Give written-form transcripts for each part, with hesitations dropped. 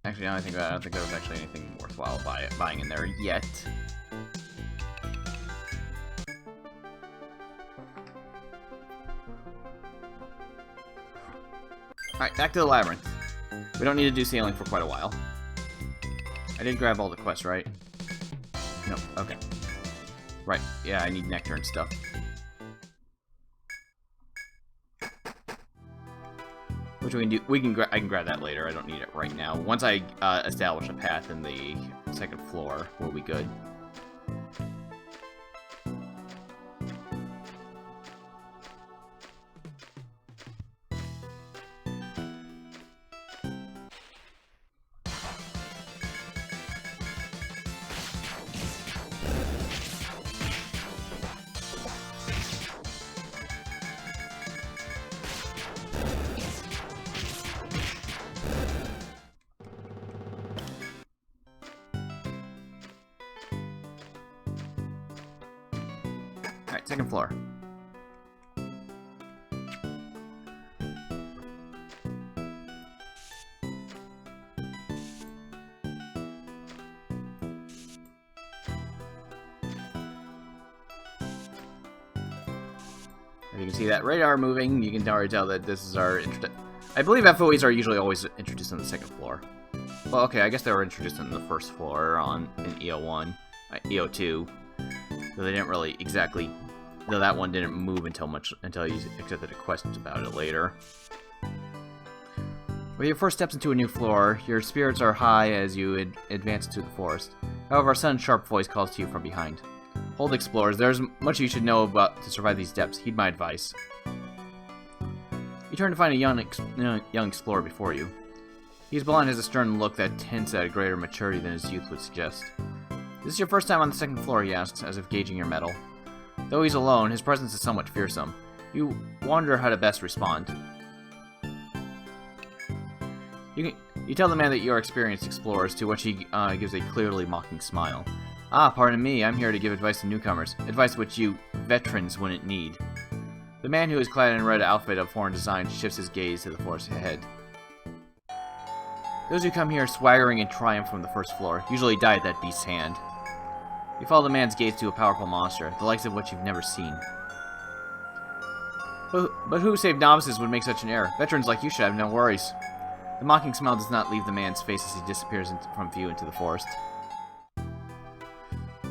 Actually, now I think about it, I don't think there was actually anything worthwhile buying in there yet. Alright, back to the labyrinth. We don't need to do sailing for quite a while. I did grab all the quests, right? No, okay. Right, yeah, I need nectar and stuff. Which we can do. I can grab that later. I don't need it right now. Once I establish a path in the second floor, we'll be good. Alright, second floor. If you can see that radar moving, you can already tell that this is our I believe FOEs are usually always introduced on the second floor. Well, okay, I guess they were introduced on the first floor in EO1, EO2. So they didn't really exactly... Though that one didn't move until you accepted a quest about it later. With your first steps into a new floor, your spirits are high as you advance into the forest. However, a sudden sharp voice calls to you from behind. Hold, explorers, there's much you should know about to survive these depths. Heed my advice. You turn to find a young explorer before you. He's blonde, has a stern look that hints at a greater maturity than his youth would suggest. This is your first time on the second floor, he asks, as if gauging your mettle. Though he's alone, his presence is somewhat fearsome. You wonder how to best respond. You tell the man that you are experienced explorers, to which he gives a clearly mocking smile. Ah, pardon me, I'm here to give advice to newcomers, advice which you veterans wouldn't need. The man who is clad in a red outfit of foreign design shifts his gaze to the forest ahead. Those who come here swaggering in triumph from the first floor usually die at that beast's hand. You follow the man's gaze to a powerful monster, the likes of which you've never seen. But who save novices would make such an error? Veterans like you should have no worries. The mocking smile does not leave the man's face as he disappears from view into the forest.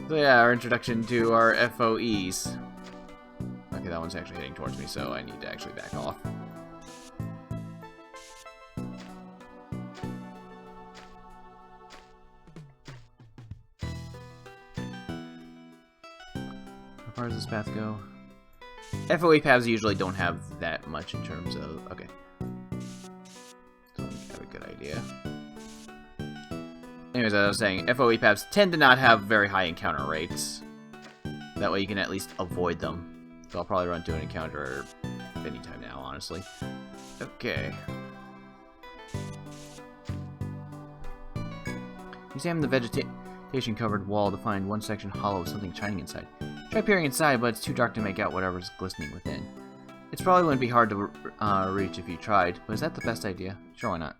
So yeah, our introduction to our FOEs. Okay, that one's actually heading towards me, so I need to actually back off. How far does this path go? FOE paths usually don't have that much in terms of... Okay. So I have a good idea. Anyways, as I was saying, FOE paths tend to not have very high encounter rates. That way you can at least avoid them. So I'll probably run to an encounter anytime now, honestly. Okay. Examine the vegetation-covered wall to find one section hollow with something shining inside. Try peering inside, but it's too dark to make out whatever's glistening within. It probably wouldn't be hard to reach if you tried, but is that the best idea? Sure, why not?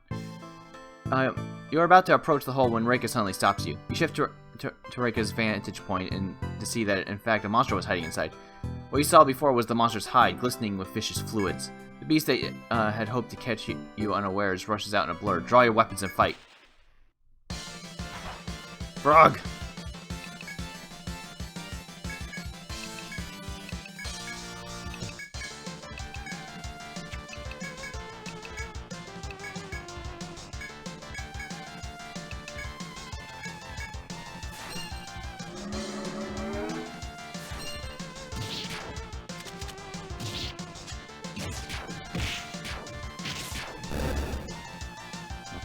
You are about to approach the hole when Reika suddenly stops you. You shift to Reika's vantage point and to see that, in fact, a monster was hiding inside. What you saw before was the monster's hide, glistening with viscous fluids. The beast that had hoped to catch you unawares rushes out in a blur. Draw your weapons and fight. Frog!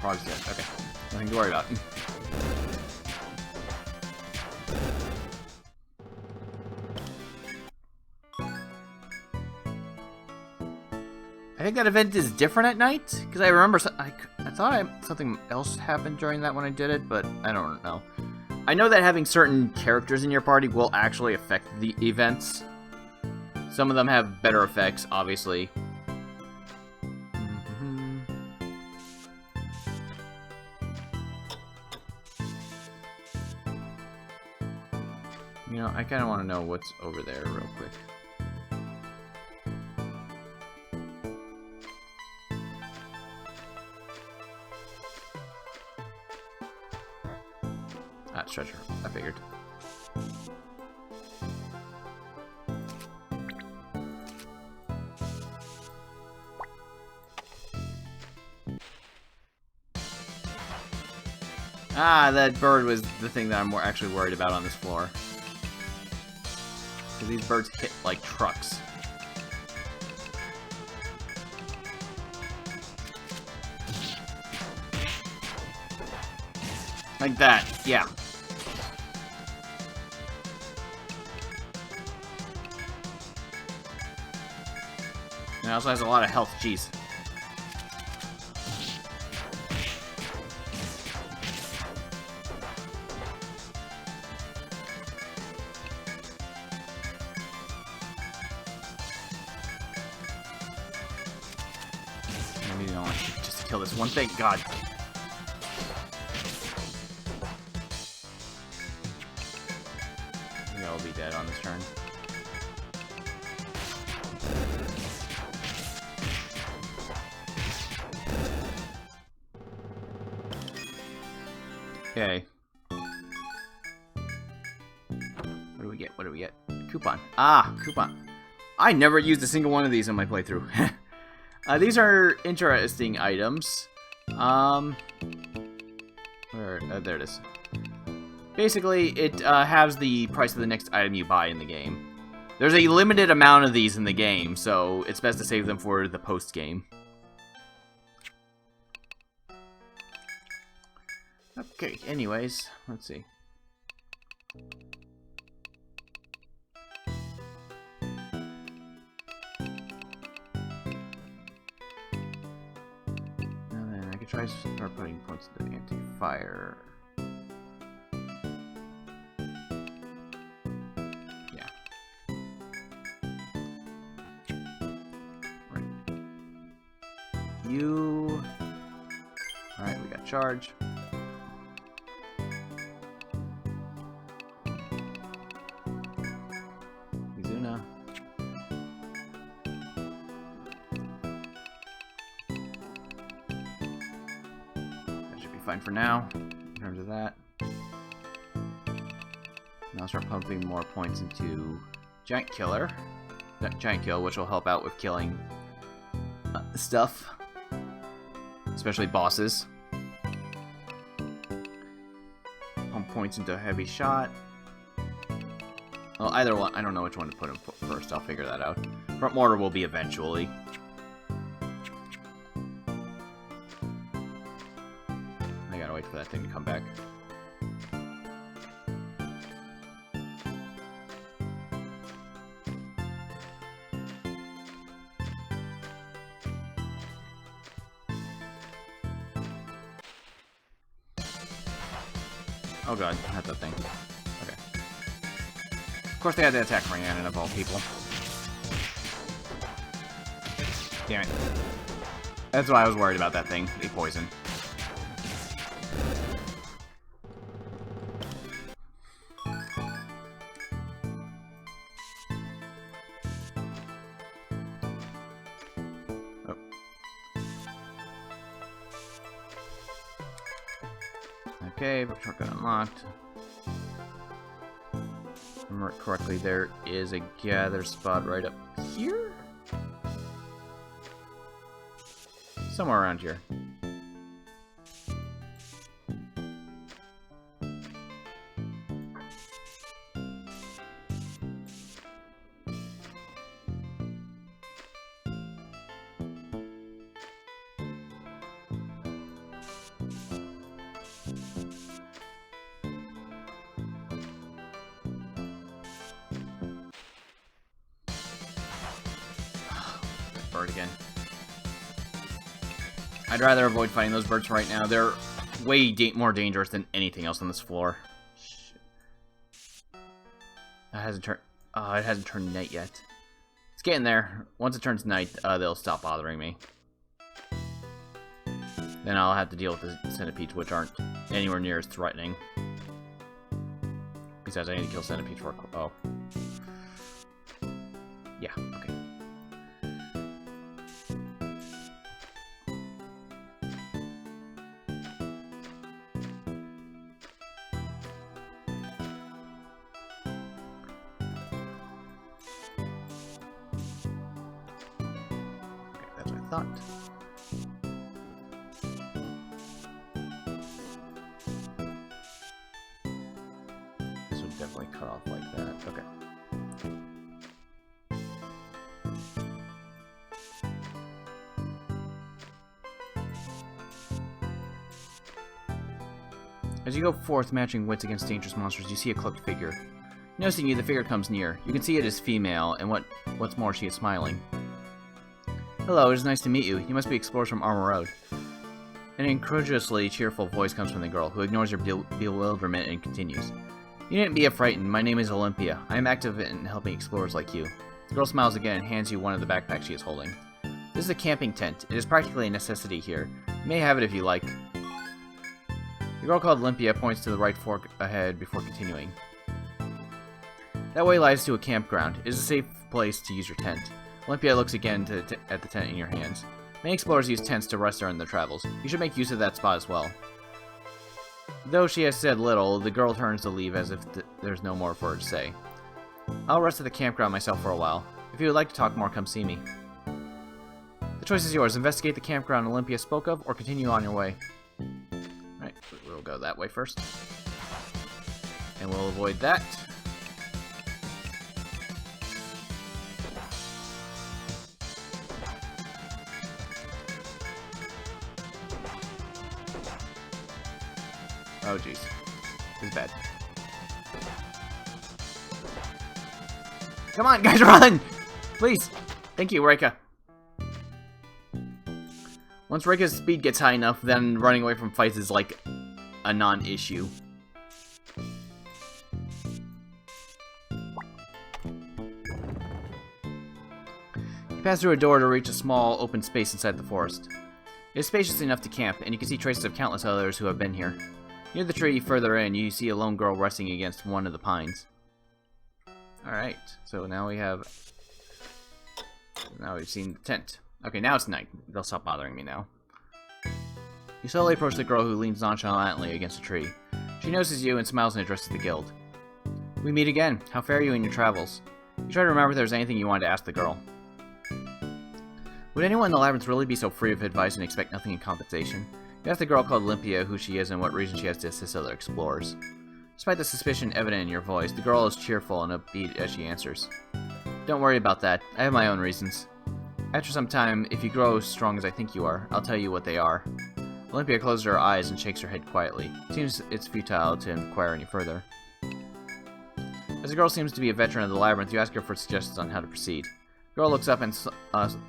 Frog's dead. Okay. Nothing to worry about. I think that event is different at night, because I remember I thought something else happened during that when I did it, but I don't know. I know that having certain characters in your party will actually affect the events. Some of them have better effects, obviously. You know, I kind of want to know what's over there real quick. Ah, stretcher. I figured. Ah, that bird was the thing that I'm more actually worried about on this floor. Because these birds hit like trucks. Like that, yeah. And it also has a lot of health, jeez. Maybe I want just to kill this one thing, God. I'll be dead on this turn. Okay. What do we get? What do we get? Coupon. Ah, coupon. I never used a single one of these in my playthrough. These are interesting items. Where? There it is. Basically, it halves the price of the next item you buy in the game. There's a limited amount of these in the game, so it's best to save them for the post-game. Okay, anyways, let's see. And then I could try to start putting points into anti-fire. You. Alright, we got charge. Mizuna. That should be fine for now, in terms of that. Now I'll start pumping more points into Giant Killer. Giant Kill, which will help out with killing stuff. Especially bosses. Pump points into Heavy Shot. Well, either one. I don't know which one to put in first. I'll figure that out. Front Mortar will be eventually. I gotta wait for that thing to come back. Oh god, not that thing. Okay. Of course they had to attack Rhiannon of all people. Damn it. That's why I was worried about that thing. The poison. Oh. Okay, but shortcut unlocked. If I remember correctly, there is a gather spot right up here? Somewhere around here. Bird again. I'd rather avoid fighting those birds right now. They're way more dangerous than anything else on this floor. Shit. It hasn't turned night yet. It's getting there. Once it turns night, they'll stop bothering me. Then I'll have to deal with the centipedes, which aren't anywhere near as threatening. Besides, I need to kill centipedes for... Oh. Yeah, okay. That's what I thought. This would definitely cut off like that. Okay. As you go forth matching wits against dangerous monsters, you see a cloaked figure. Noticing you, the figure comes near. You can see it is female, and what's more, she is smiling. Hello, it is nice to meet you. You must be explorers from Armoroad. An incredulously cheerful voice comes from the girl, who ignores your bewilderment and continues. You needn't be frightened. My name is Olympia. I am active in helping explorers like you. The girl smiles again and hands you one of the backpacks she is holding. This is a camping tent. It is practically a necessity here. You may have it if you like. The girl called Olympia points to the right fork ahead before continuing. That way lies to a campground. It is a safe place to use your tent. Olympia looks again at the tent in your hands. Many explorers use tents to rest during their travels. You should make use of that spot as well. Though she has said little, the girl turns to leave as if there's no more for her to say. I'll rest at the campground myself for a while. If you would like to talk more, come see me. The choice is yours. Investigate the campground Olympia spoke of, or continue on your way. Alright, we'll go that way first. And we'll avoid that. Oh jeez. This is bad. Come on, guys, run! Please! Thank you, Reika. Once Reika's speed gets high enough, then running away from fights is like a non-issue. You pass through a door to reach a small, open space inside the forest. It is spacious enough to camp, and you can see traces of countless others who have been here. Near the tree further in, you see a lone girl resting against one of the pines. Alright, so now we have... Now we've seen the tent. Okay, now it's night. They'll stop bothering me now. You slowly approach the girl who leans nonchalantly against a tree. She notices you and smiles and addresses the guild. We meet again. How fare you in your travels? You try to remember if there's anything you wanted to ask the girl. Would anyone in the labyrinth really be so free of advice and expect nothing in compensation? You ask the girl called Olympia who she is and what reason she has to assist other explorers. Despite the suspicion evident in your voice, the girl is cheerful and upbeat as she answers. Don't worry about that. I have my own reasons. After some time, if you grow as strong as I think you are, I'll tell you what they are. Olympia closes her eyes and shakes her head quietly. It seems it's futile to inquire any further. As the girl seems to be a veteran of the labyrinth, you ask her for suggestions on how to proceed. The girl looks up and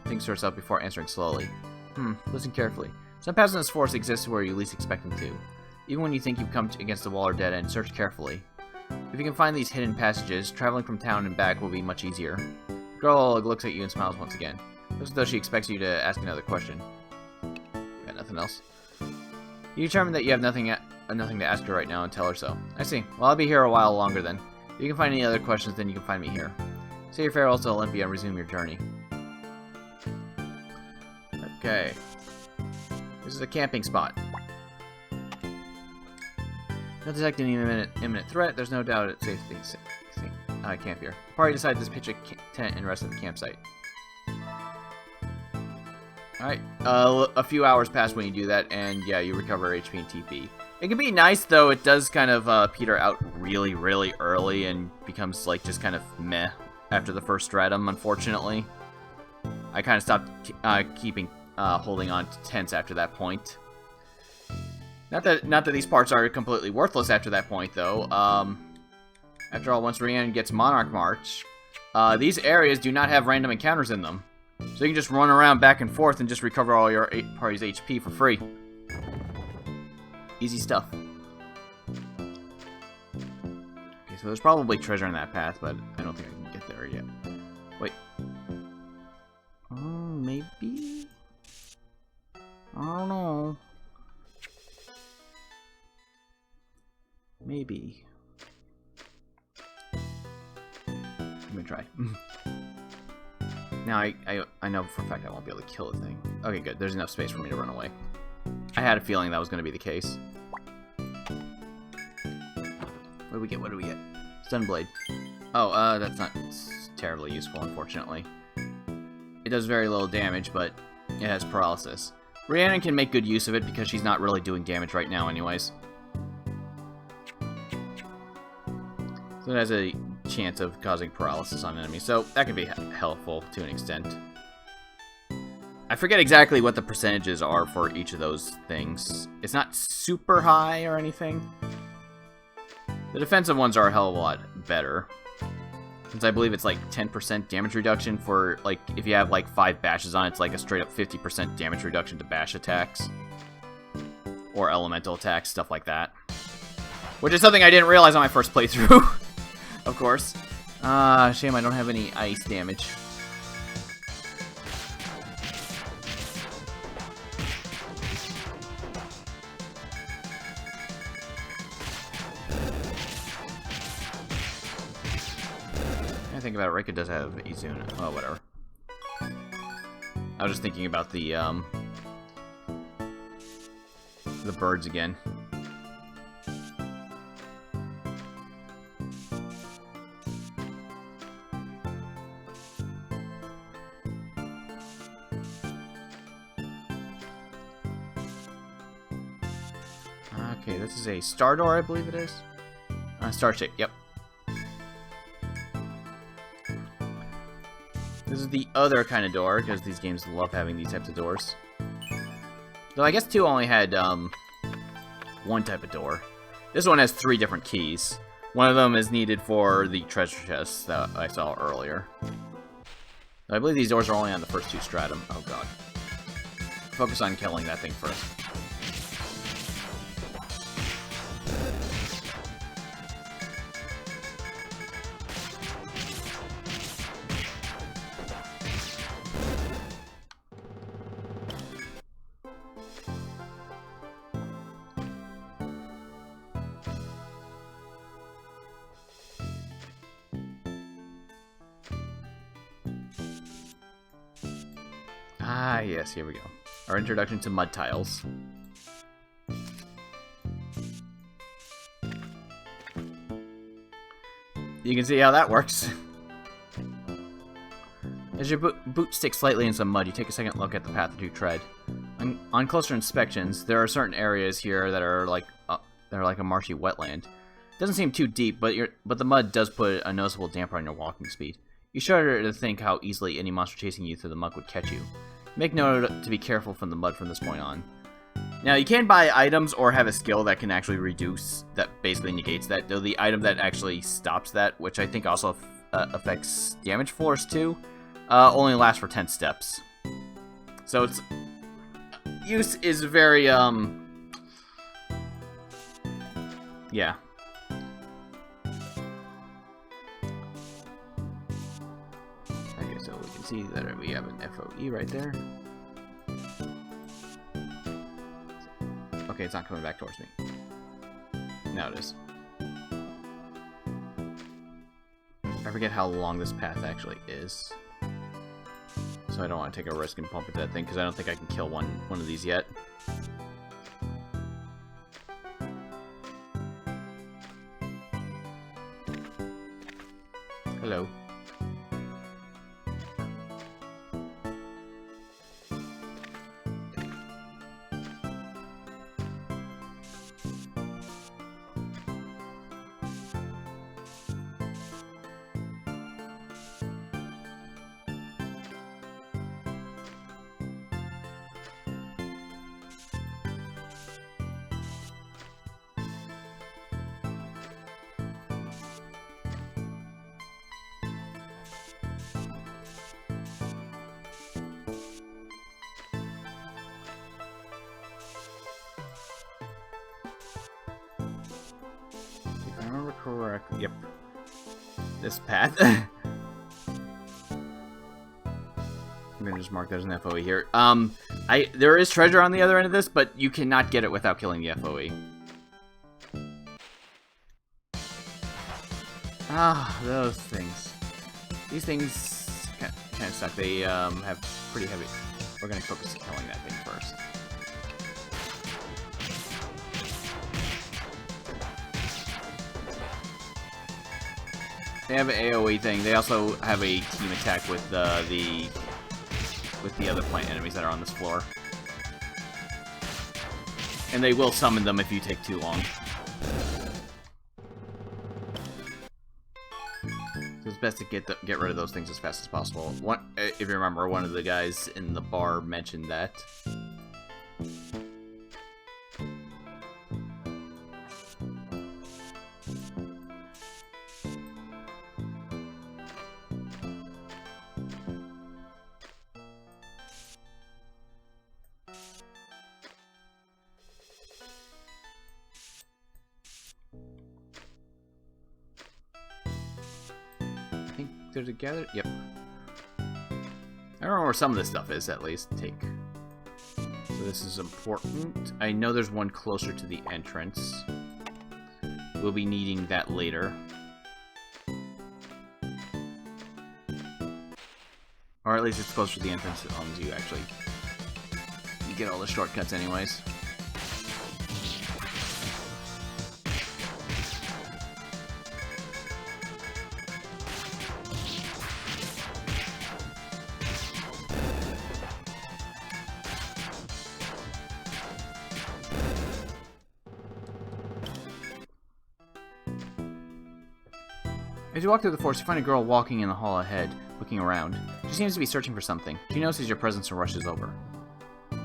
thinks to herself before answering slowly. Listen carefully. Some paths in this forest exist where you least expect them to. Even when you think you've come against a wall or dead end, search carefully. If you can find these hidden passages, traveling from town and back will be much easier. The girl looks at you and smiles once again. Looks as though she expects you to ask another question. You got nothing else? You determine that you have nothing to ask her right now and tell her so. I see. Well, I'll be here a while longer then. If you can find any other questions, then you can find me here. Say your farewells to Olympia and resume your journey. Okay. This is a camping spot. Not detecting any imminent threat, there's no doubt it's safe to camp here. The party decides to pitch a tent and rest at the campsite. Alright, a few hours pass when you do that, and yeah, you recover HP and TP. It can be nice, though it does kind of peter out really, really early and becomes like just kind of meh after the first stratum, unfortunately. I kind of stopped holding on to tents after that point. Not that these parts are completely worthless after that point, though. After all, once Rhiannon gets Monarch March, these areas do not have random encounters in them. So you can just run around back and forth and just recover all your party's HP for free. Easy stuff. Okay, so there's probably treasure in that path, but I don't think I can get there yet. Wait. Maybe? I don't know. Maybe. even try. Now I know for a fact I won't be able to kill the thing. Okay, good. There's enough space for me to run away. I had a feeling that was going to be the case. What do we get? What do we get? Stun Blade. Oh, that's not terribly useful, unfortunately. It does very little damage, but it has paralysis. Rhiannon can make good use of it because she's not really doing damage right now anyways. So it has a chance of causing paralysis on enemies, so that can be helpful to an extent. I forget exactly what the percentages are for each of those things. It's not super high or anything. The defensive ones are a hell of a lot better. Since I believe it's like 10% damage reduction for, like, if you have like 5 bashes on, it's like a straight up 50% damage reduction to bash attacks. Or elemental attacks, stuff like that. Which is something I didn't realize on my first playthrough. Of course. Shame I don't have any ice damage. I think about it, Rika does have Izuna. Oh, whatever. I was just thinking about the birds again. Okay, this is a star door, I believe it is. Star shape, yep. This is the other kind of door, because these games love having these types of doors. Though I guess 2 only had, one type of door. This one has 3 different keys. One of them is needed for the treasure chests that I saw earlier. I believe these doors are only on the first 2 stratum. Oh god. Focus on killing that thing first. Ah, yes, here we go. Our introduction to mud tiles. You can see how that works. As your boot sticks slightly in some mud, you take a second look at the path that you tread. On closer inspections, there are certain areas here that are like a marshy wetland. It doesn't seem too deep, but the mud does put a noticeable damper on your walking speed. You shudder to think how easily any monster chasing you through the muck would catch you. Make note to be careful from the mud from this point on. Now, you can buy items or have a skill that can actually reduce, that basically negates that, though the item that actually stops that, which I think also affects damage force too, only lasts for 10 steps. So its use is very, yeah. Okay, so we can see that we have an FOE right there. Okay, it's not coming back towards me. Now it is. I forget how long this path actually is. So I don't want to take a risk and pump into that thing, because I don't think I can kill one of these yet. Hello. Correct. Yep. This path. I'm gonna just mark there's an FOE here. There is treasure on the other end of this, but you cannot get it without killing the FOE. Ah, those things. These things kind of suck. They have pretty heavy... We're going to focus on killing that thing first. They have an AoE thing. They also have a team attack with the other plant enemies that are on this floor. And they will summon them if you take too long. So it's best to get rid of those things as fast as possible. If you remember, one of the guys in the bar mentioned that. They're together? Yep. I don't know where some of this stuff is, at least. Take. So this is important. I know there's one closer to the entrance. We'll be needing that later. Or at least it's closer to the entrance as long as you actually... You get all the shortcuts anyways. As you walk through the forest, you find a girl walking in the hall ahead, looking around. She seems to be searching for something. She notices your presence and rushes over.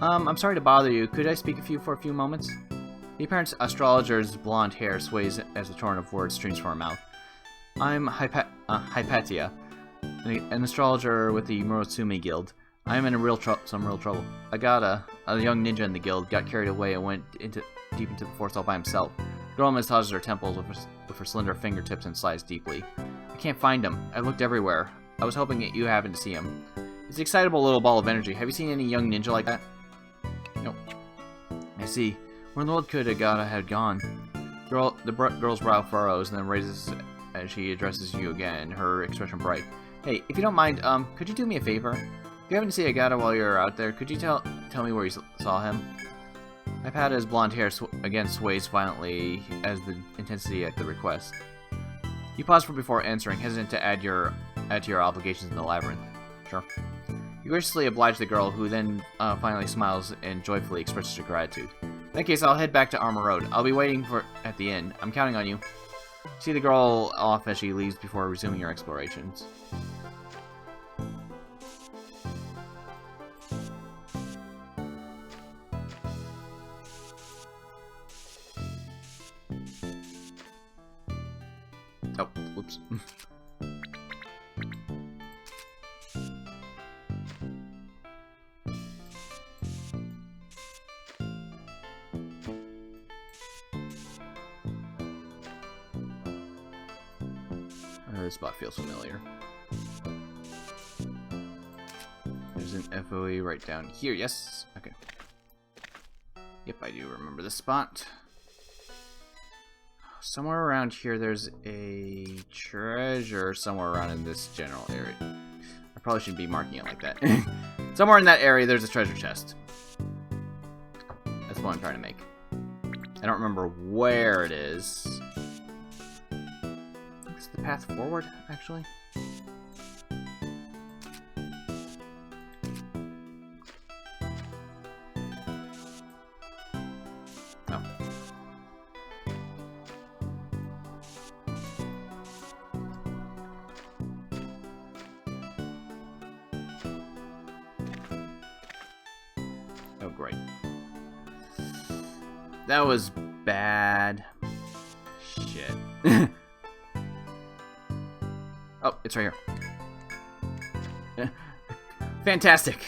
I'm sorry to bother you. Could I speak for a few moments? The apparent astrologer's blonde hair sways as a torrent of words streams from her mouth. I'm Hypatia, an astrologer with the Murotsume Guild. I am in some real trouble. Agata, a young ninja in the guild, got carried away and went deep into the forest all by himself. The girl massages her temples with her slender fingertips and sighs deeply. I can't find him. I looked everywhere. I was hoping that you happened to see him. He's an excitable little ball of energy. Have you seen any young ninja like that? Nope. I see. Where in the world could Agata have gone? The girl's brow furrows and then raises as she addresses you again, her expression bright. Hey, if you don't mind, could you do me a favor? If you happen to see Agata while you're out there, could you tell me where you saw him? Hypatia's blonde hair again sways violently as the intensity at the request. You pause before answering, hesitant to add to your obligations in the labyrinth. Sure. You graciously oblige the girl, who then finally smiles and joyfully expresses her gratitude. In that case, I'll head back to Armoroad. I'll be waiting at the inn. I'm counting on you. See the girl off as she leaves before resuming your explorations. Oh, whoops. This spot feels familiar. There's an FOE right down here. Yes. Okay. Yep, I do remember this spot. Somewhere around here there's a treasure somewhere around in this general area. I probably shouldn't be marking it like that. Somewhere in that area there's a treasure chest. That's what I'm trying to make. I don't remember where it is. It's the path forward, actually. Oh. Oh, great. That was bad. Shit. Oh, it's right here. Fantastic.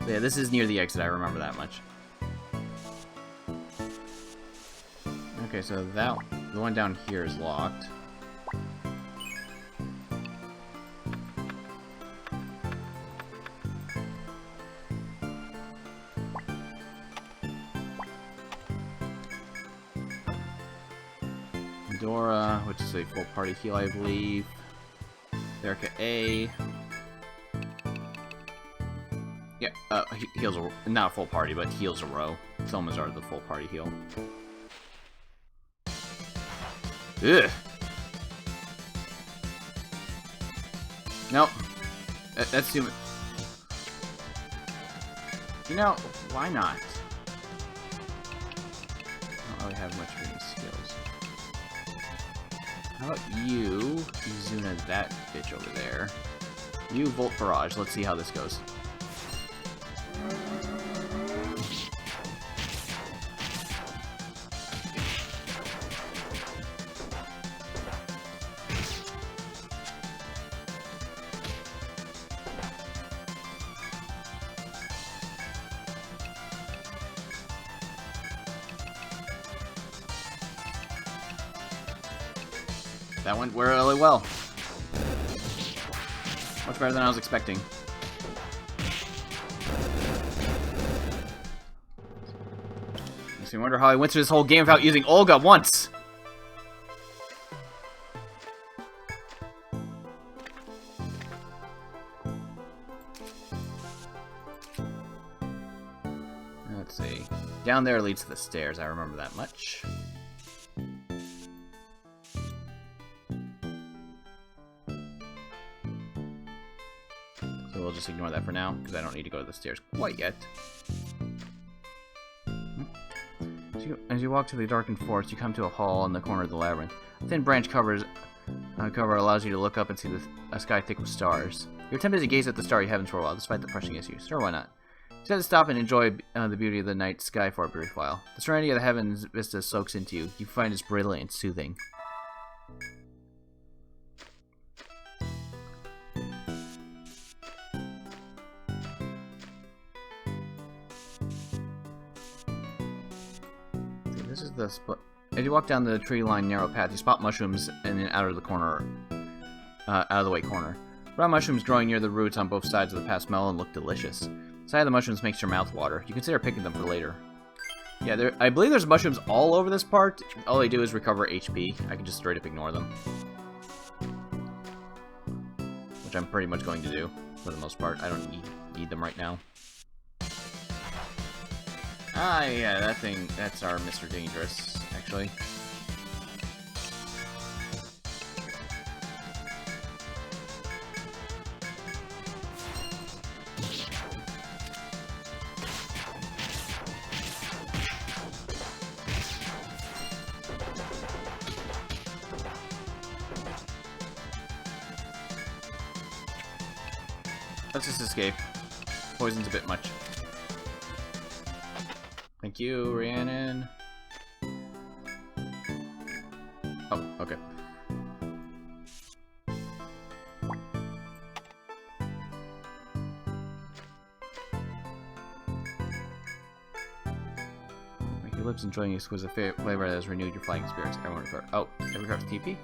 Yeah, this is near the exit, I remember that much. Okay, so the one down here is locked. Dora, which is a full party heal, I believe. Erica A. Yeah, heals a, not a full party, but heals a row. Selmas are the full party heal. Ugh. Nope. That's too much. You know, why not? I don't really have much of any skills. How about you, Izuna that bitch over there. You Volt Barrage. Let's see how this goes. That went really well. Much better than I was expecting. Makes me wonder how I went through this whole game without using Olga once. Let's see. Down there leads to the stairs. I remember that much. We'll just ignore that for now, because I don't need to go to the stairs quite yet. As you walk to the darkened forest, you come to a hall in the corner of the labyrinth. A thin branch cover allows you to look up and see a sky thick with stars. You're tempted to gaze at the starry heavens for a while, despite the pressing issue. Sure, why not? You decide to stop and enjoy the beauty of the night sky for a brief while. The serenity of the heavens vista soaks into you. You find it brilliant and soothing. This is the spot. As you walk down the tree-lined narrow path, you spot mushrooms in an out of the way corner. Brown mushrooms growing near the roots on both sides of the path smell and look delicious. The sight of the mushrooms makes your mouth water. You consider picking them for later. Yeah, I believe there's mushrooms all over this part. All they do is recover HP. I can just straight up ignore them. Which I'm pretty much going to do, for the most part. I don't need them right now. Ah, yeah, that's our Mr. Dangerous, actually. Let's just escape. Poison's a bit much. Thank you, Rhiannon. Oh, okay. Make your lips enjoying the exquisite flavor that has renewed your flying spirits. Everyone record. Oh, every card's TP?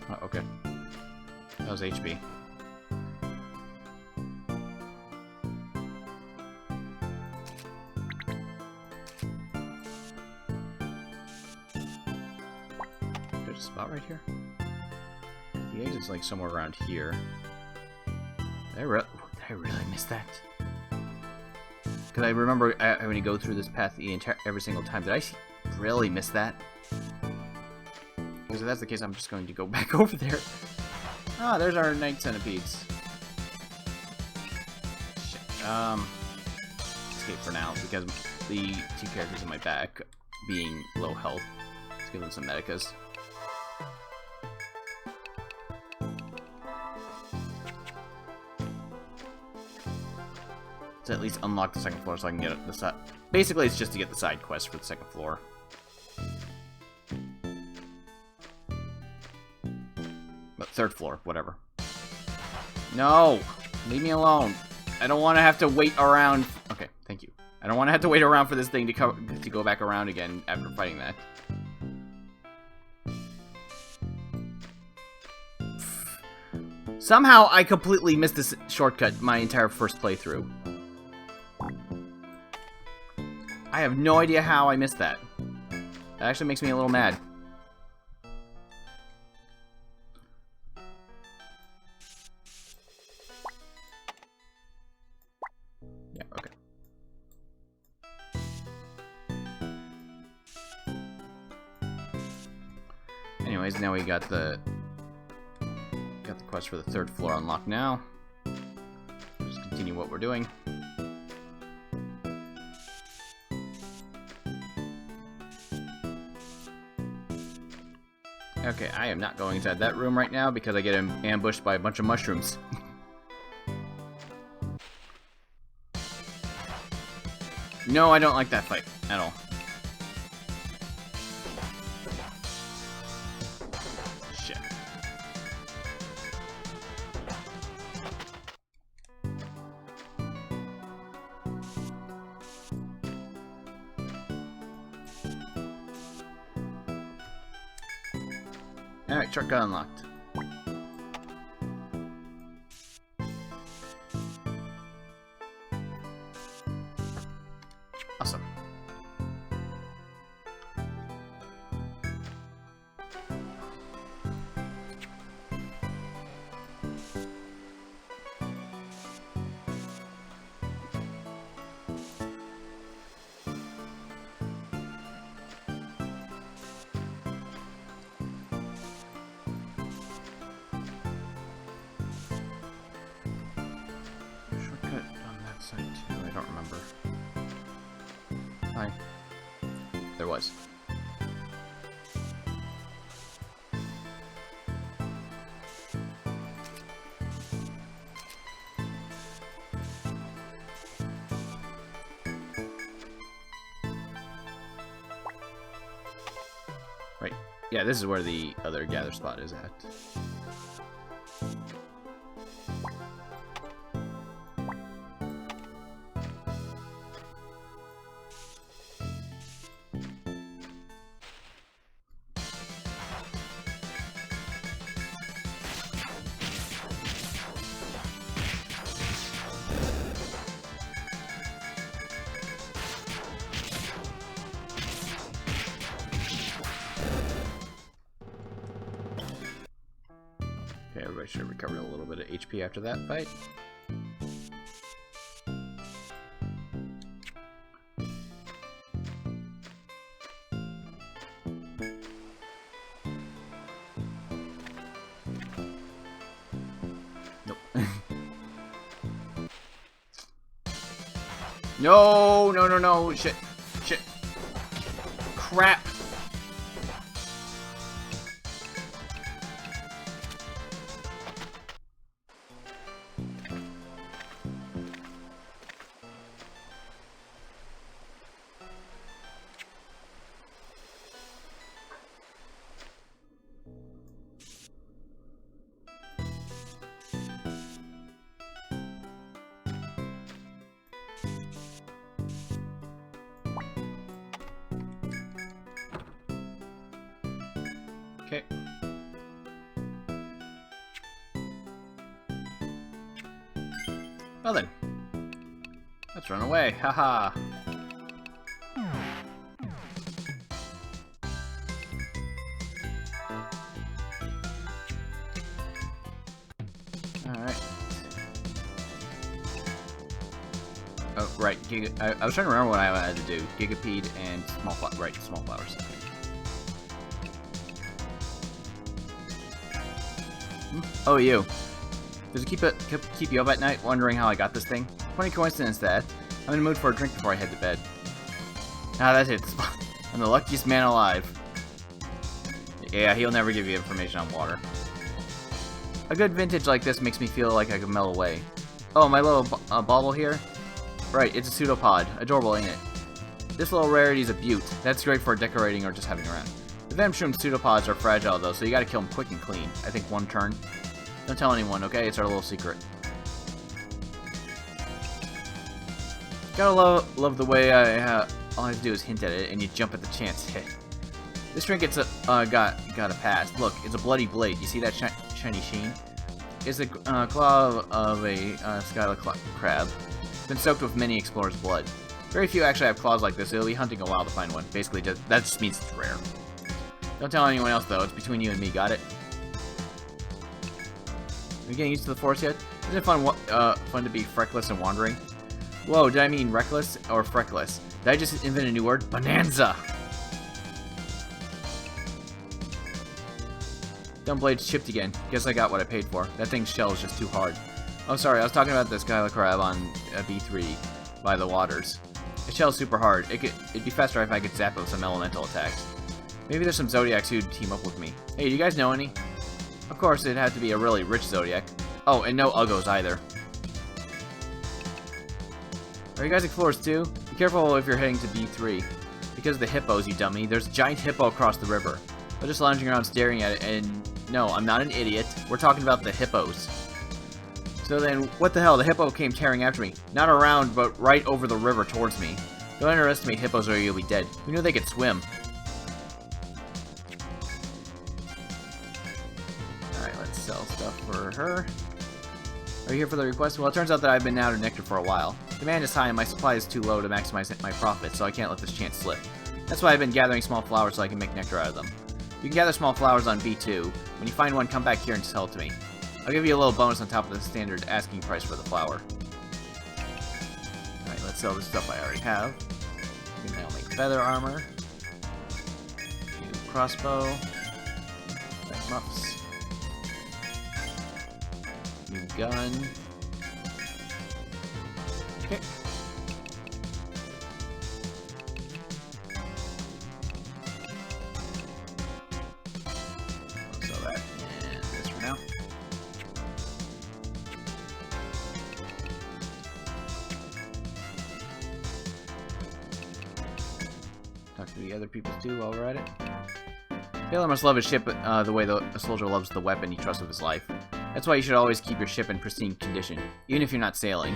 Oh, okay. That was HB. There's a spot right here. The exit's like somewhere around here. Did I really miss that? Because I remember having to go through this path every single time. Did I really miss that? Because if that's the case, I'm just going to go back over there. Ah, there's our night centipedes. Shit. Escape for now, because the two characters in my back being low health. Let's give them some medicas. To at least unlock the second floor so I can get the side. Basically, it's just to get the side quest for the second floor. But third floor, whatever. No! Leave me alone. I don't want to have to wait around. Okay, thank you. I don't want to have to wait around for this thing to go back around again after fighting that. Somehow, I completely missed this shortcut my entire first playthrough. I have no idea how I missed that. That actually makes me a little mad. Yeah, okay. Anyways, now we got the quest for the 3rd floor unlocked now. Just continue what we're doing. Okay, I am not going inside that room right now because I get ambushed by a bunch of mushrooms. No, I don't like that fight at all. Shit. Alright, shortcut unlocked. Awesome. Hi. There was. Right. Yeah, this is where the other gather spot is at. Okay, everybody should have recovered a little bit of HP after that fight. Nope. No, no, no, no, shit, shit. Crap. Okay. Well then. Let's run away. Haha. Alright. Oh, right. I was trying to remember what I had to do. Gigapede and small flowers. Right, small flowers. Oh, you. Does it keep you up at night wondering how I got this thing? Funny coincidence that. I'm in the mood for a drink before I head to bed. Ah, that's it. I'm the luckiest man alive. Yeah, he'll never give you information on water. A good vintage like this makes me feel like I could melt away. Oh, my little bauble here? Right, it's a pseudopod. Adorable, ain't it? This little rarity is a beaut. That's great for decorating or just having around. The Vamshroom pseudopods are fragile though, so you gotta kill them quick and clean. I think one turn. Don't tell anyone, okay? It's our little secret. Gotta love the way all I have to do is hint at it, and you jump at the chance. This trinket's got a past. Look, it's a bloody blade. You see that shiny sheen? It's the claw of a skylar crab. It's been soaked with many explorers' blood. Very few actually have claws like this. It'll be hunting a while to find one. Basically, that just means it's rare. Don't tell anyone else, though. It's between you and me. Got it? Are you getting used to the forest yet? Isn't it fun to be freckless and wandering? Whoa, did I mean reckless or freckless? Did I just invent a new word? Bonanza! Dumb blade's chipped again. Guess I got what I paid for. That thing's shell is just too hard. Oh, sorry, I was talking about this Skylar crab on B3 by the waters. Its shell's super hard. It'd be faster if I could zap it with some elemental attacks. Maybe there's some Zodiacs who'd team up with me. Hey, do you guys know any? Of course, it'd have to be a really rich Zodiac. Oh, and no Uggos either. Are you guys explorers too? Be careful if you're heading to B3. Because of the hippos, you dummy. There's a giant hippo across the river. I'm just lounging around staring at it, and no, I'm not an idiot. We're talking about the hippos. So then, what the hell? The hippo came tearing after me. Not around, but right over the river towards me. Don't underestimate hippos or you'll be dead. Who knew they could swim? Alright, let's sell stuff for her. Are you here for the request? Well, it turns out that I've been out of nectar for a while. Demand is high and my supply is too low to maximize my profit, so I can't let this chance slip. That's why I've been gathering small flowers so I can make nectar out of them. You can gather small flowers on B2. When you find one, come back here and sell it to me. I'll give you a little bonus on top of the standard asking price for the flower. Alright, let's sell the stuff I already have. We can now make feather armor. New crossbow. Back muffs. New gun. Okay. So that and this for now. Talk to the other people too while we're at it. Taylor must love his ship the way a soldier loves the weapon he trusts with his life. That's why you should always keep your ship in pristine condition, even if you're not sailing.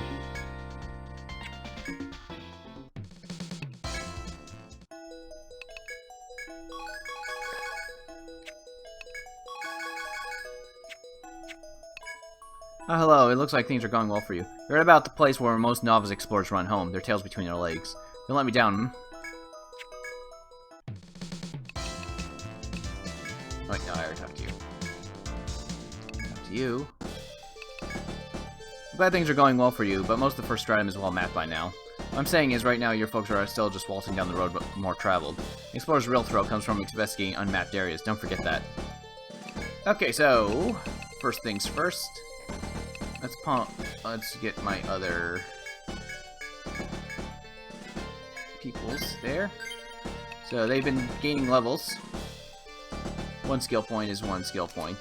Oh, hello. It looks like things are going well for you. You're at about the place where most novice explorers run home, their tails between their legs. Don't let me down, hmm? Wait, no, I already talked to you. Talk to you. I'm glad things are going well for you, but most of the first stratum is well mapped by now. What I'm saying is, right now, your folks are still just waltzing down the road, but more traveled. The explorer's real thrill comes from investigating unmapped areas. Don't forget that. Okay, so... first things first. Let's get my other... peoples there. So, they've been gaining levels. One skill point is one skill point.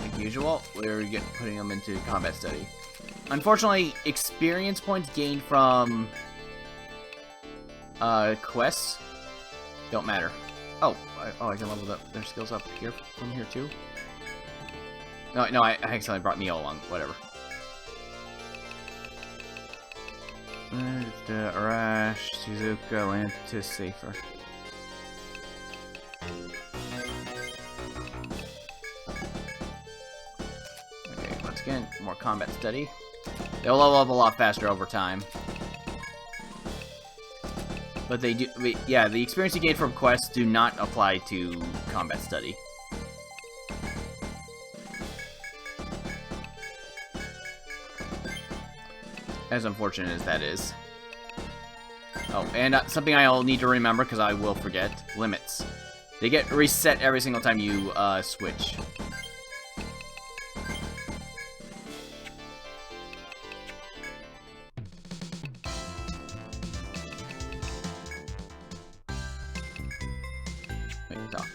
Like usual, we're putting them into combat study. Unfortunately, experience points gained from quests don't matter. Oh, I can level their skills up here from here too. No, I accidentally brought Neo along. Whatever. Arash, Suzuka, Lantis, Safer. Okay, once again, more combat study. They'll level up a lot faster over time. But they do, yeah, the experience you gain from quests do not apply to combat study. As unfortunate as that is. Oh, and something I'll need to remember, because I will forget, limits. They get reset every single time you switch. Talk.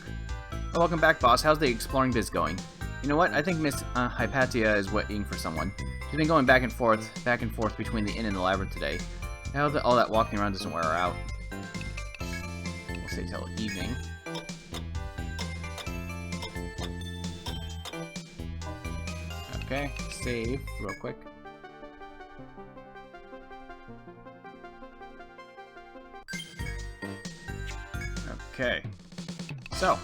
Oh, welcome back, boss. How's the exploring biz going? You know what? I think Miss Hypatia is waiting for someone. She's been going back and forth between the inn and the labyrinth today. Now that all that walking around doesn't wear her out. We'll stay till evening. Okay, save real quick. Okay. So,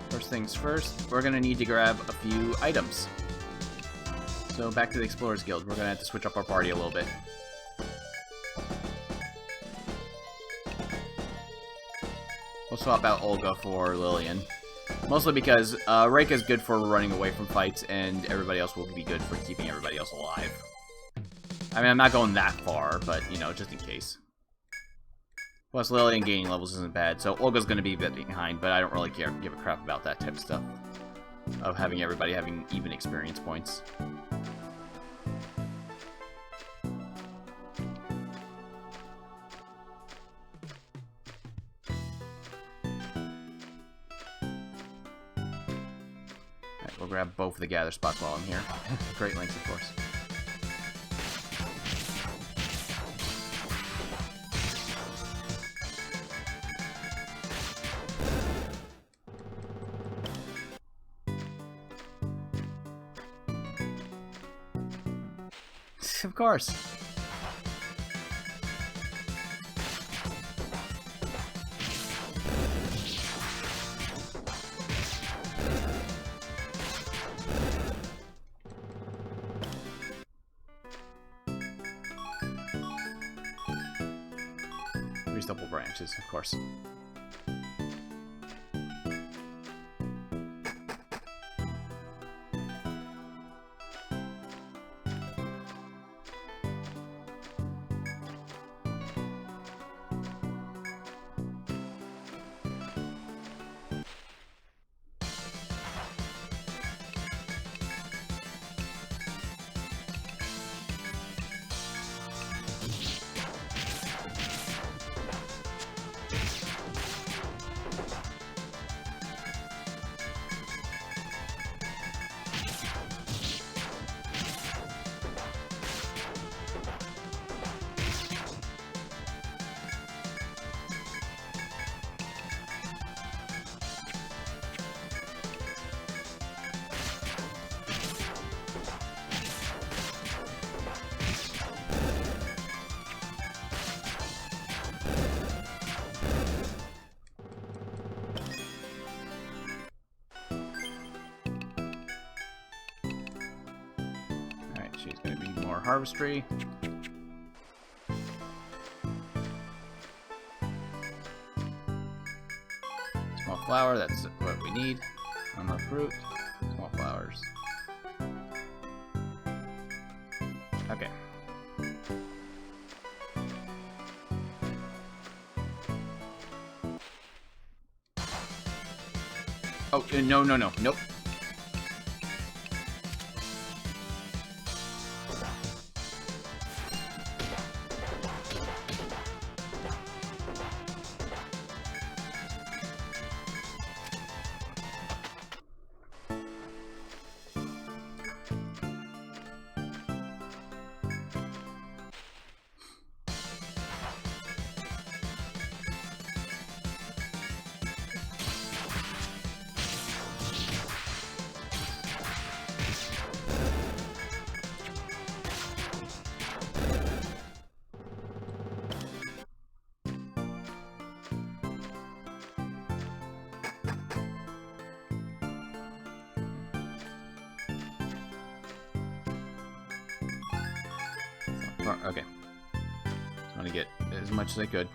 first things first, we're gonna need to grab a few items. So back to the Explorers Guild. We're gonna have to switch up our party a little bit. We'll swap out Olga for Lillian. Mostly because Reika's good for running away from fights, and everybody else will be good for keeping everybody else alive. I mean, I'm not going that far, but, you know, just in case. Plus, Lillian gaining levels isn't bad, so Olga's gonna be a bit behind, but I don't really give a crap about that type of stuff. Of having everybody having even experience points. Alright, we'll grab both of the gather spots while I'm here. Great links, of course. Of course. Three double branches, of course. She's going to be more harvestry. Small flower, that's what we need. On the fruit, small flowers. Okay. Oh, no, no, no, nope. Okay. Just want to get as much as I could.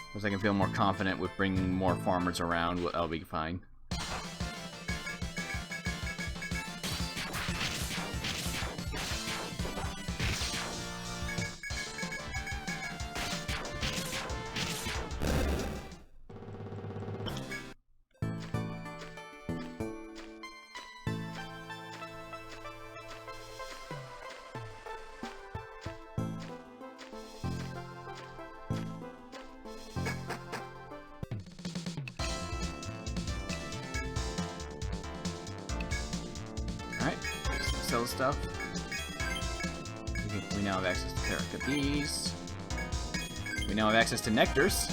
Because I can feel more confident with bringing more farmers around, I'll be fine. Sell stuff. We now have access to Perica bees. We now have access to nectars.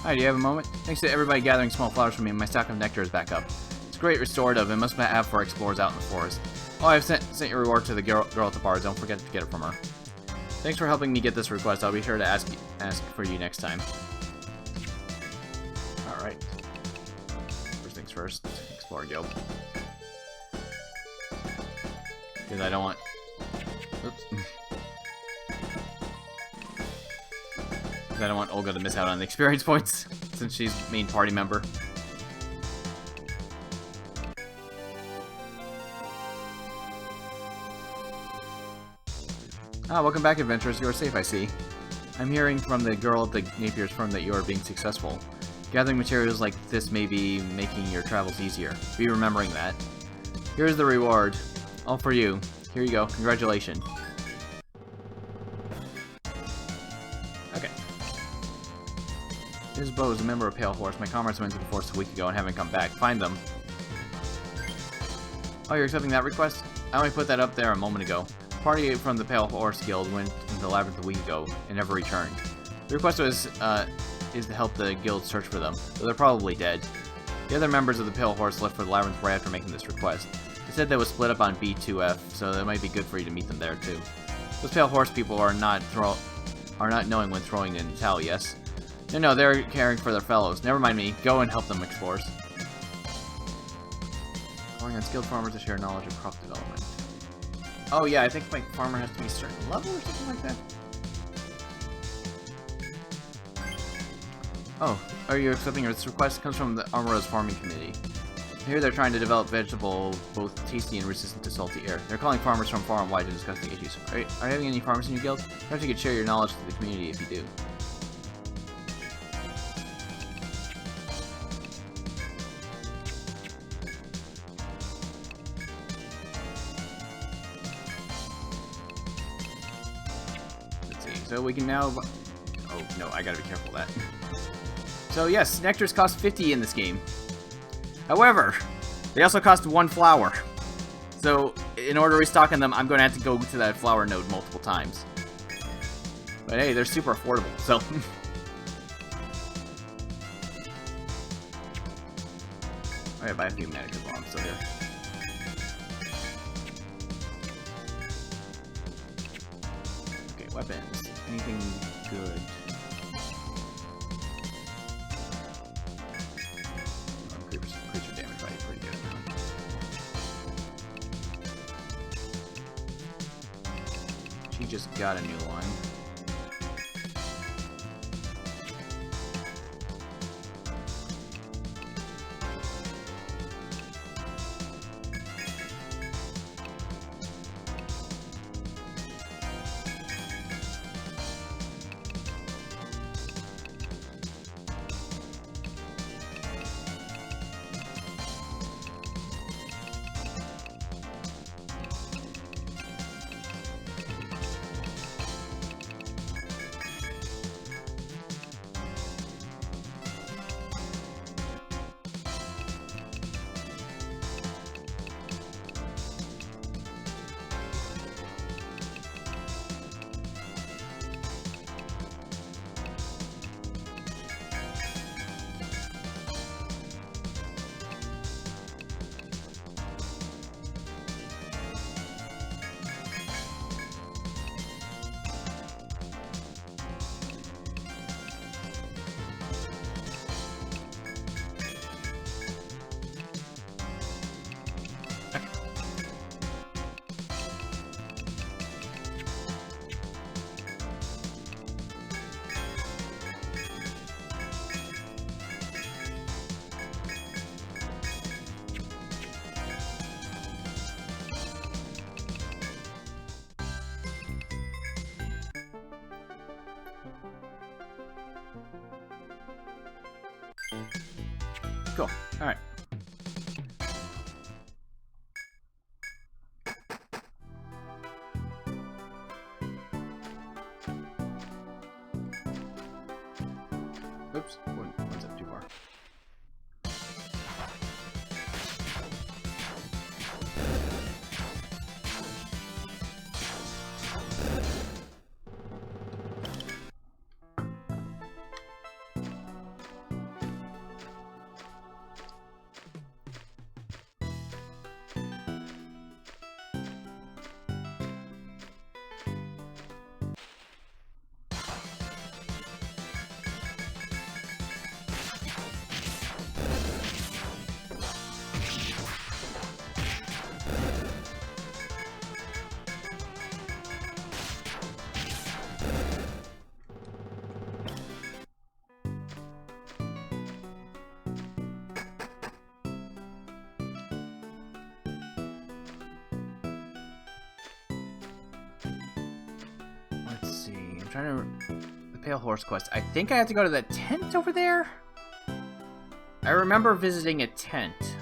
Hi, do you have a moment? Thanks to everybody gathering small flowers for me, my stock of nectar is back up. It's great restorative and must have for explorers out in the forest. Oh, I've sent your reward to the girl at the bar. Don't forget to get it from her. Thanks for helping me get this request. I'll be sure to ask for you next time. Alright. First things first. Explore guild. Because I don't want... Oops. Because I don't want Olga to miss out on the experience points, since she's main party member. Ah, welcome back, adventurers. You are safe, I see. I'm hearing from the girl at the Napier's firm that you are being successful. Gathering materials like this may be making your travels easier. Be remembering that. Here's the reward. All for you. Here you go. Congratulations. Okay. Ms. Bow is a member of Pale Horse. My comrades went to the forest a week ago and haven't come back. Find them. Oh, you're accepting that request? I only put that up there a moment ago. The party from the Pale Horse Guild went into the labyrinth a week ago and never returned. The request was, is to help the guild search for them, though they're probably dead. The other members of the Pale Horse left for the labyrinth right after making this request. They said they was split up on B2F, so it might be good for you to meet them there too. Those Pale Horse people are not knowing when throwing in the towel, yes? No, they're caring for their fellows. Never mind me. Go and help them explore. Calling on skilled farmers to share knowledge of crop development. Oh yeah, I think my farmer has to be a certain level or something like that. Oh, are you accepting this request? It comes from the Armoroad's farming committee. Here they're trying to develop vegetables both tasty and resistant to salty air. They're calling farmers from far and wide to discuss the issues. Are you having any farmers in your guild? Perhaps you could share your knowledge to the community if you do. Let's see. So we can now... Oh, no, I gotta be careful of that. So yes, nectars cost 50 in this game. However, they also cost 1 flower. So, in order to restock on them, I'm going to have to go to that flower node multiple times. But hey, they're super affordable, so... I gotta buy a few mannequins while I'm still here. Okay, weapons. Anything good? Creature damage value pretty good. She just got a new one. Cool. Alright. Oops. One step too far. trying to... The Pale Horse quest. I think I have to go to that tent over there? I remember visiting a tent.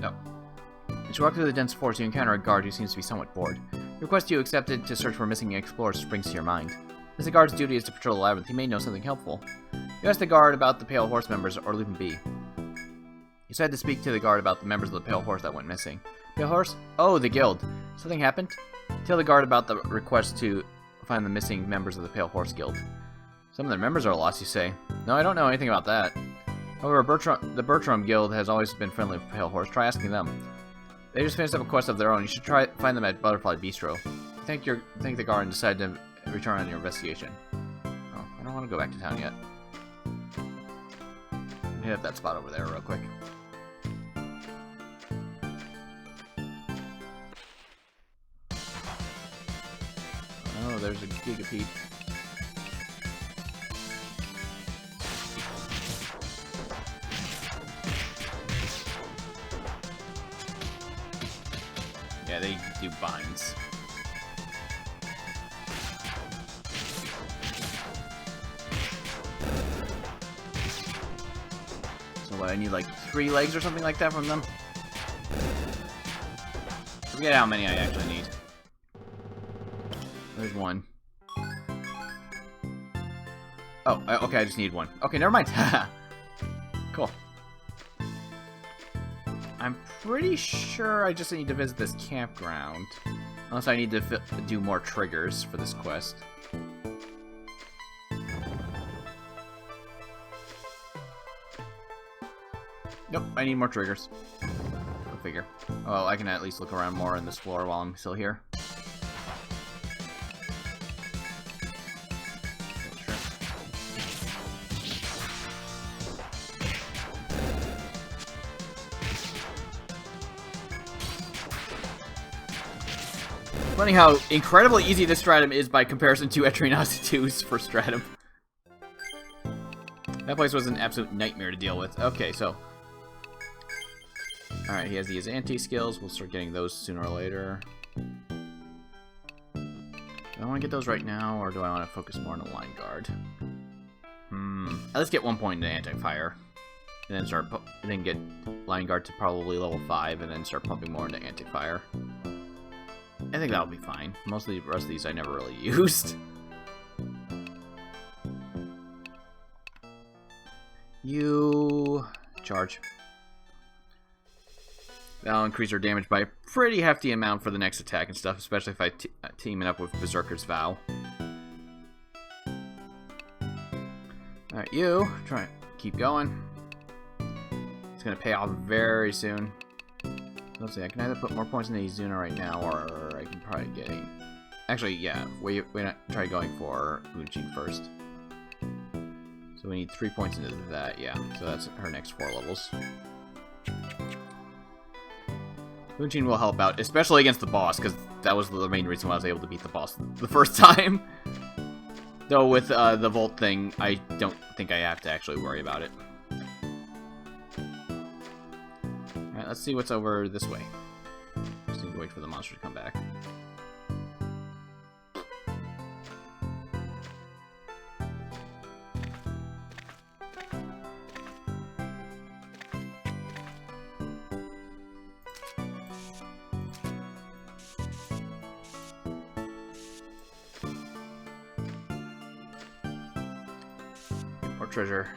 Oh. As you walk through the dense forest, you encounter a guard who seems to be somewhat bored. The request you accepted to search for missing explorers springs to your mind. As the guard's duty is to patrol the labyrinth, he may know something helpful. You ask the guard about the Pale Horse members, or leave him be. You decide to speak to the guard about the members of the Pale Horse that went missing. Pale Horse? Oh, the guild. Something happened? Tell the guard about the request to find the missing members of the Pale Horse Guild. Some of their members are lost, you say. No, I don't know anything about that. However, the Bertram Guild has always been friendly with Pale Horse. Try asking them. They just finished up a quest of their own. You should try find them at Butterfly Bistro. Thank the guard and decide to return on your investigation. Oh, I don't want to go back to town yet. Hit up that spot over there real quick. Oh, there's a Gigapede. Yeah, they do binds. So what, I need like 3 legs or something like that from them? Forget how many I actually need. There's one. Oh, okay, I just need one. Okay, never mind. Cool. I'm pretty sure I just need to visit this campground. Unless I need to do more triggers for this quest. Nope, I need more triggers. Go figure. Oh, I can at least look around more in this floor while I'm still here. Funny how incredibly easy this stratum is by comparison to Etrian 2's first stratum. That place was an absolute nightmare to deal with. Okay, so... Alright, he has these anti-skills. We'll start getting those sooner or later. Do I want to get those right now, or do I want to focus more on the line guard? Let's get 1 point into anti-fire. And then get line guard to probably level 5, and then start pumping more into anti-fire. I think that'll be fine. Most of the rest of these I never really used. You... charge. That'll increase our damage by a pretty hefty amount for the next attack and stuff, especially if I team it up with Berserker's Vow. Alright, you. Try and keep going. It's gonna pay off very soon. Let's see, I can either put more points into Izuna right now, or I can probably get a... Actually, yeah, we're not try going for Bunchin first. So we need 3 points into that, yeah. So that's her next 4 levels. Bunchin will help out, especially against the boss, because that was the main reason why I was able to beat the boss the first time. Though with the Volt thing, I don't think I have to actually worry about it. Alright, let's see what's over this way. Just need to wait for the monster to come back. More treasure.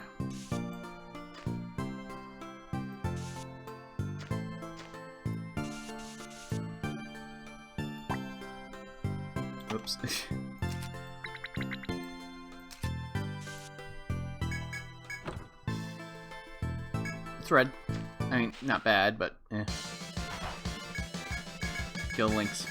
Oops. It's red. I mean, not bad, but eh. Kill Lynx.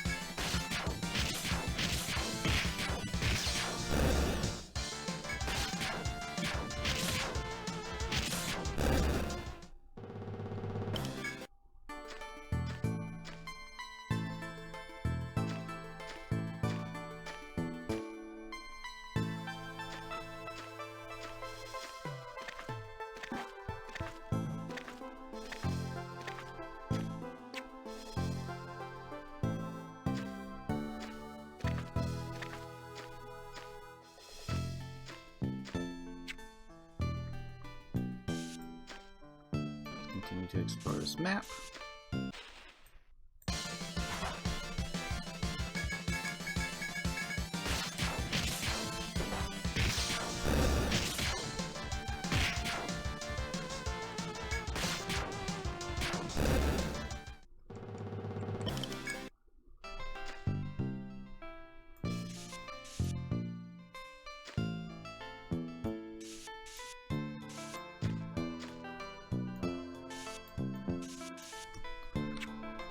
continue to explore this map.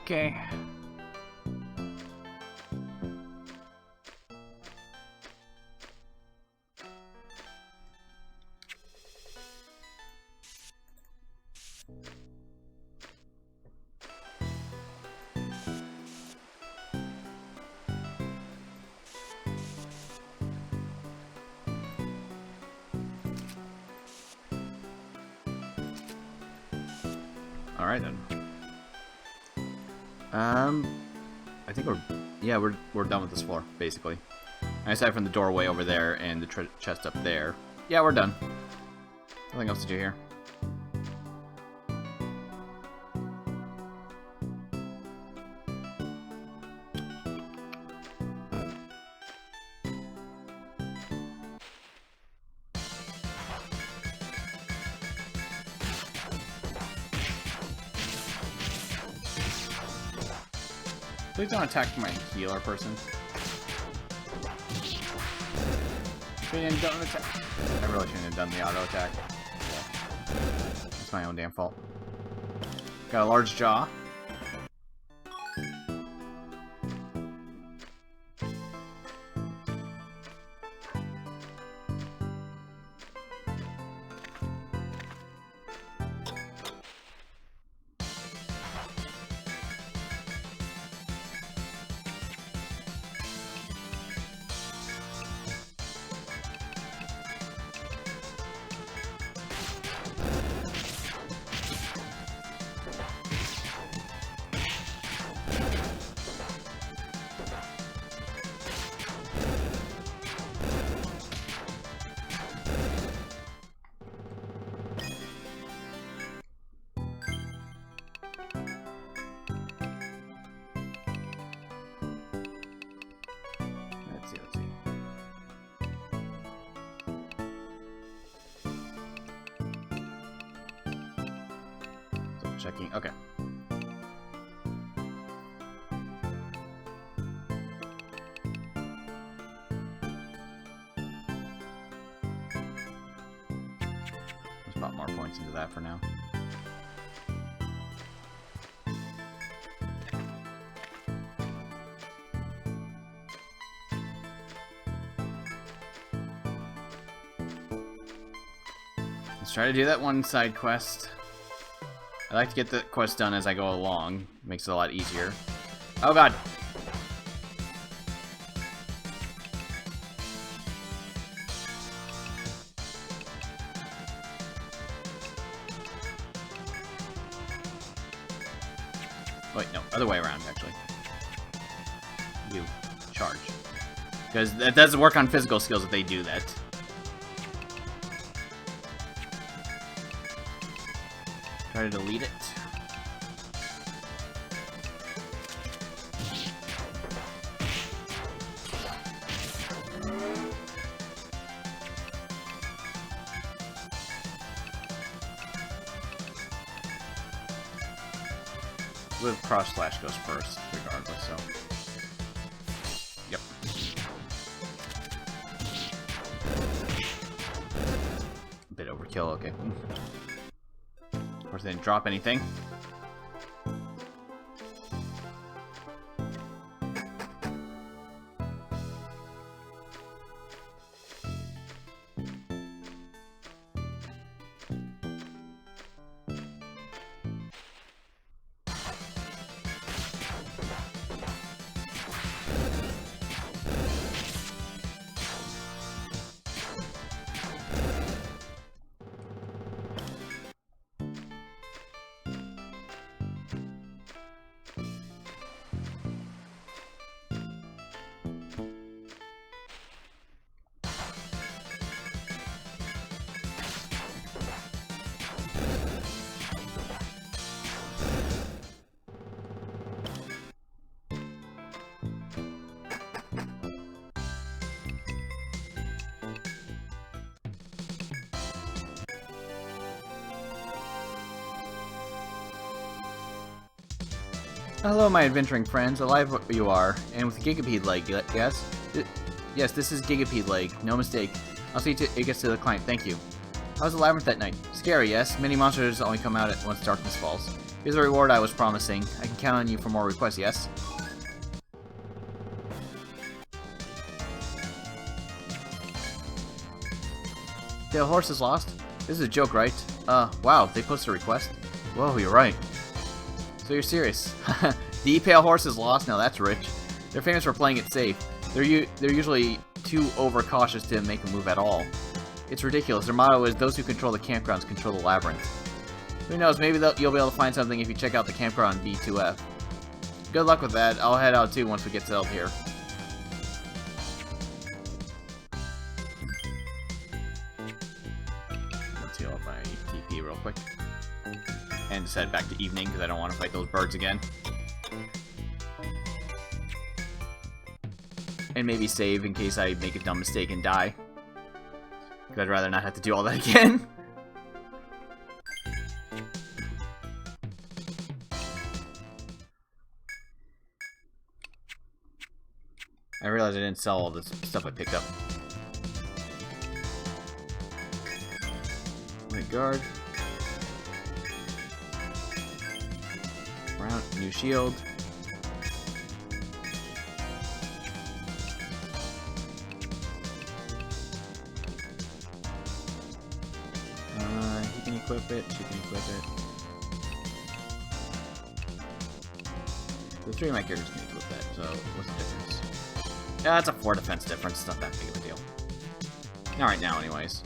Okay. All right then. I think we're done with this floor, basically. Aside from the doorway over there and the chest up there. Yeah, we're done. Nothing else to do here. Please don't attack my healer person. Don't attack. I really shouldn't have done the auto attack. It's my own damn fault. Got a large jaw. Let's see. So checking. Okay. Let's put more points into that for now. Let's try to do that one side quest. I like to get the quest done as I go along. Makes it a lot easier. Oh god! Wait, no. Other way around, actually. You. Charge. Because that doesn't work on physical skills if they do that. Try to delete it. With cross slash goes first, regardless, so. Yep. A bit overkill, okay. Of course, they didn't drop anything. Hello, my adventuring friends. Alive you are, and with Gigapede leg, yes? Yes, this is Gigapede leg. No mistake. I'll see it gets to the client. Thank you. How was the labyrinth that night? Scary, yes? Many monsters only come out once darkness falls. Here's the reward I was promising. I can count on you for more requests, yes? The horse is lost? This is a joke, right? Wow, they posted a request? Whoa, you're right. So you're serious. The pale horse is lost? Now that's rich. They're famous for playing it safe. They're usually too overcautious to make a move at all. It's ridiculous. Their motto is, those who control the campgrounds control the labyrinth. Who knows, maybe you'll be able to find something if you check out the campground on B2F. Good luck with that. I'll head out too once we get settled here. Let's heal up my TP real quick. And just head back to evening because I don't want to fight those birds again. And maybe save in case I make a dumb mistake and die. Because I'd rather not have to do all that again. I realized I didn't sell all this stuff I picked up. Wait, guard. Round, new shield. He can equip it, she can equip it. The three of my characters can equip that, so what's the difference? Yeah, it's a 4 defense difference, it's not that big of a deal. Not right now, anyways.